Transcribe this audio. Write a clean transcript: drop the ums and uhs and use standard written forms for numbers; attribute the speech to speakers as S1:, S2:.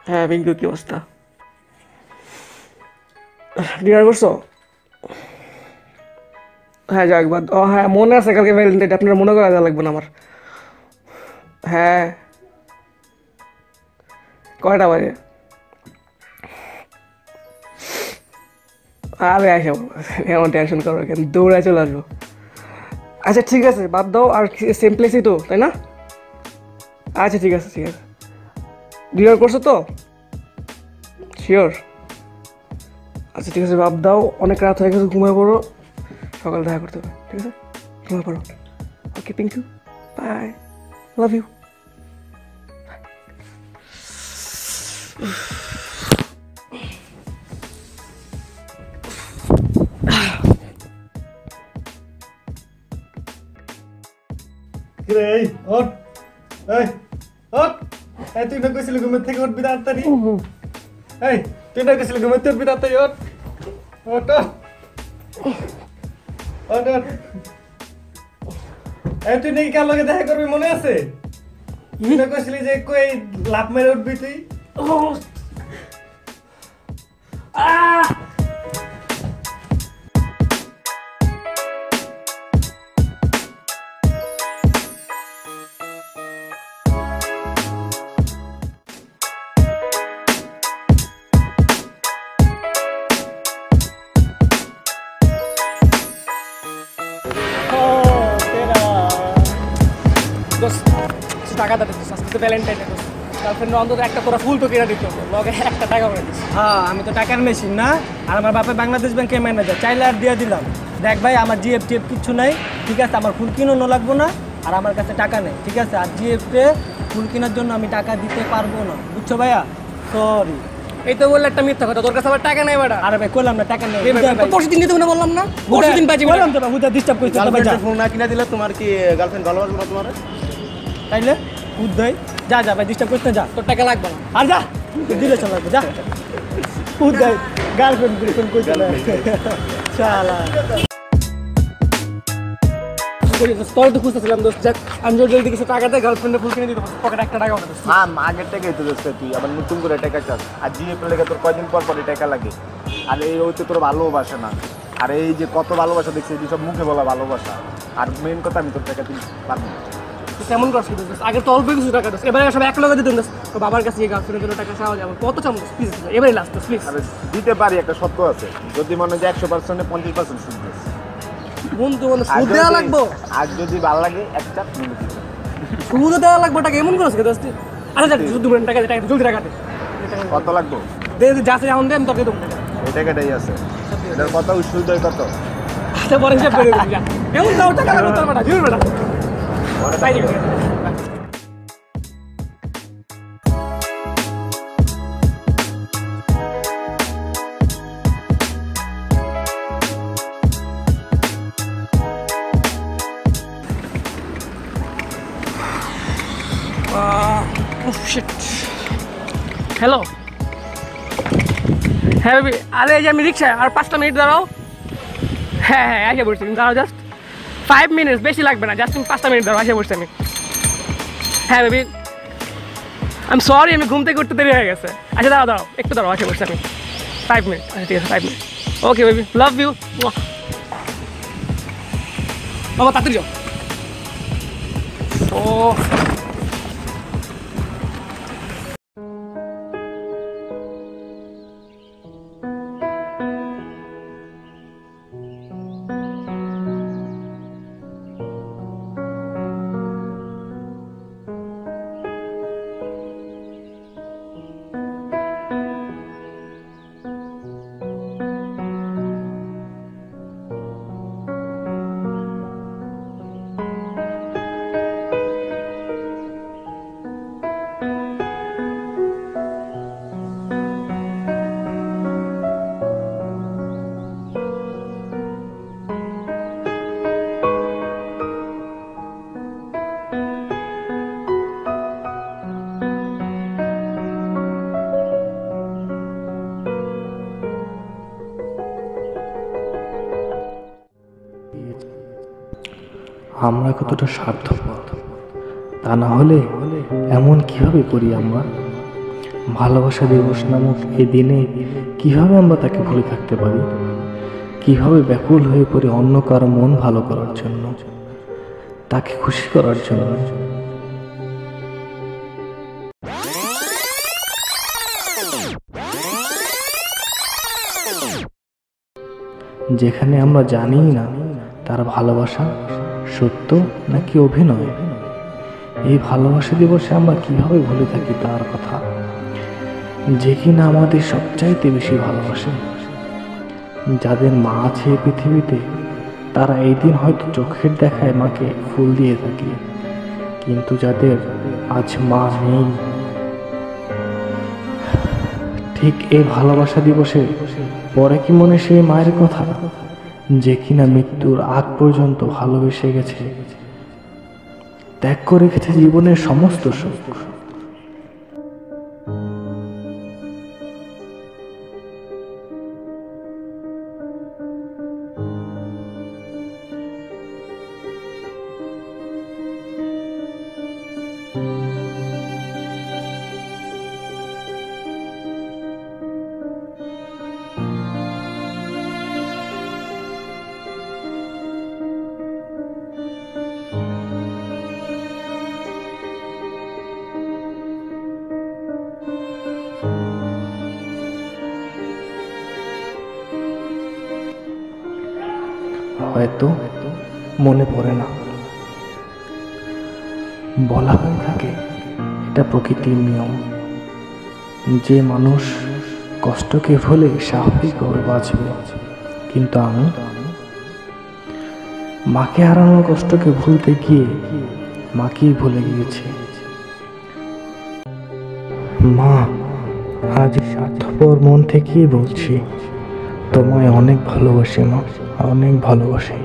S1: হ্যাঁ পিঙ্কু, কি অবস্থা? ডিনার করছো? হ্যাঁ যাক বাদ। ও হ্যাঁ, মনে আছে কালকে ভ্যালেন্টাইন, আপনার মনে করা লাগবে না আমার। হ্যাঁ, কয়টা বাজে? আরে আসো, এমন টেনশন করো কেন, দৌড়ায় চলে আসবো। আচ্ছা ঠিক আছে, বাদ দাও। আর সেম প্লেসই তো, তাই না? আচ্ছা ঠিক আছে, ঠিক আছে। ডিনার করছো তো? শিওর? আচ্ছা ঠিক আছে, বাদ দাও, অনেক রাত হয়ে গেছে, ঘুমিয়ে পড়ো, সকালে দেখা করতে হবে, ঠিক আছে? ঘুমিয়ে পড়ো। ওকে পিঙ্কু, বাই, লাভ ইউ।
S2: এই ওঠ, এই ওঠ, এই তুই না কইছিলি ঘুমের থেকে উঠবি তাড়াতাড়ি? এই তুই না কইছিলি ঘুমের থেকে উঠবি তাড়াতাড়ি? ওঠ ওঠ ওঠ ওঠ। এই তুই নাকি কার লগে দেখা করবি মনে আছে? তুই না কইছিলি যে কই লাফ মেরে উঠবি তুই?
S1: টাকা দিতে আজকে ভ্যালেন্টাইন ডে, গার্লফ্রেন্ড অন্তত একটা তোরা ফুল তো কিনা দিত, লগে একটা টাকা করে দিস।
S2: হ্যাঁ আমি তো টাকার মেশিন না, আর আমার বাপে বাংলাদেশ ব্যাংকের ম্যানেজার, চাইলে আর দিয়ে দিলাম। দেখ ভাই, আমার জিএফ টিএফ কিচ্ছু নাই, ঠিক আছে? আমার ফুল কিনো লাগবো না, আর আমার কাছে টাকা নেই, ঠিক আছে? আর জিএফে ফুল কেনার জন্য আমি টাকা দিতে পারবো না, বুঝছো ভাইয়া? সরি।
S1: এই তো বললে একটা মিথ্যা কথা, তোর কাছে আবার টাকা নেই বেটা।
S2: আরে ভাই কইলাম না টাকা নেই।
S1: পরশু দিন দিতে বললাম না, পরশু দিন পাইছি
S2: বললাম তো, বুঝা ডিস্টার্ব করছিস না ভাই।
S3: ফোন না কিনা দিলে তোমার কি গার্লফ্রেন্ড ভালোবাসবে না তোমার?
S2: তাইলে উদ্দয় যা যা ভাই, ডিস্টার্ব করতে যা,
S1: তোর টাকা লাগবে না।
S2: আর যা দিলে চল লাগবে, যা উদ্দয়। গার্লফ্রেন্ড গার্লফ্রেন্ড কই চলে শালা।
S1: তোর তো খুঁজতেছিলাম দোস্ত, যাক আমি জলদি কিছু টাকা দেয়, গার্লফ্রেন্ডে ফুল কিনে দিতে পকেটে একটা টাকা হবে।
S3: হ্যাঁ আগের টাকাই তো দোস্ত, তুই আবার নতুন করে টাকা চাস। আর জিএফ লেগে তোর কয়দিন পর পরই টাকা লাগে। আর এই ওই তো তোর ভালোবাসে না। আর এই যে কত ভালোবাসা দেখছি, এই সব মুখে বলা ভালোবাসা। আর মেইন কথা, আমি তোর টাকা দিতে পারবো না।
S1: কেমন করছিস দোস্ত? আগে তো অল্প কিছু টাকা দোস্ত, এবারে সব এক লগে দিতেন দোস্ত। তো বাবার কাছে গিয়ে গার্লফ্রেন্ডের জন্য টাকা চাওয়া যাবে, কত চাম দোস্ত প্লিজ, এবারে লাস্ট দোস্ত প্লিজ।
S3: আরে দিতে পারি, একটা সত্য আছে। যদি মনে হয় যে 100% 50% সুদ দিস।
S1: বন্ধু মানে সুদ দেওয়া লাগবো?
S3: আর যদি ভালো লাগে একটা মিনিট দিতে।
S1: সুদ দেওয়া লাগবে টাকা, এমন করছিস দোস্ত? আরে যা শুধু টাকা দে, টাকা জলদি টাকা দে।
S3: কত লাগবে?
S1: দে দে, যা এখন দে, আমি তোকে দেবো টাকা।
S3: এই টাকাটাই আছে, এটার কত সুদ হয় কত?
S1: আচ্ছা পরে হিসাব করে দিবি, যা এমন দাও টাকা লাগবে তোর বেটা, জুর বেটা তাই দিবি। হ্যালো, হ্যাঁ বেবি, আরে এই যে আমি রিক্সায়, আর 5টা মিনিট দাঁড়াও। হ্যাঁ হ্যাঁ এসে বলছি, তুমি দাঁড়াও জাস্ট 5 মিনিটস, বেশি লাগবে না, জাস্ট তুমি 5টা মিনিট দাঁড়াও, এসে বলছি আমি। হ্যাঁ বেবি, আমি সরি, আমি ঘুম থেকে উঠতে দেরি হয়ে গেছে। আচ্ছা দাঁড়াও দাঁড়াও, একটু দাঁড়াও, এসে বলছি আমি। 5 মিনিট, আচ্ছা ঠিক আছে 5 minute. Okay baby, love you. বাবা তাড়াতাড়ি যাও। ও
S4: আমরা কতটা স্বার্থপর, তা না হলে এমন কিভাবে করি আমরা? ভালোবাসা দিবস নামক এই দিনে কিভাবে আমরা তাকে ভুলে থাকতে পারি? কিভাবে ব্যাকুল হয়ে পড়ে অন্য কারো মন ভালো করার জন্য, তাকে খুশি করার জন্য। যেখানে আমরা জানি না তার ভালোবাসা সত্য নাকি অভিনয়। এই ভালোবাসা দিবসে আমরা কিভাবে ভুলে থাকি তার কথা, যে কিনা আমাদের সবচাইতে বেশি ভালোবাসে। যাদের মা আছে এই পৃথিবীতে, তারা এই দিন হয়তো চোখের দেখায় মাকে ফুল দিয়ে থাকে, কিন্তু যাদের আজ মা নেই, ঠিক এই ভালোবাসা দিবসে পরে কি মনে সেই মায়ের কথা, যে কিনা মৃত্যুর আগ পর্যন্ত ভালোবেসে গেছে, ত্যাগ করে রেখেছে জীবনের সমস্ত সুখ। হয়তো মনে পড়ে না, বলা হয়ে থাকে এটা প্রকৃতির নিয়ম, যে মানুষ কষ্টকে ভুলে স্বাভাবিকভাবে বাঁচবে। কিন্তু আমি মাকে হারানোর কষ্টকে ভুলতে গিয়ে মাকেই ভুলে গিয়েছি। মা, আজ স্বার্থপর মন থেকেই বলছি, তোমায় অনেক ভালোবাসি মা, অনেক ভালোবাসি।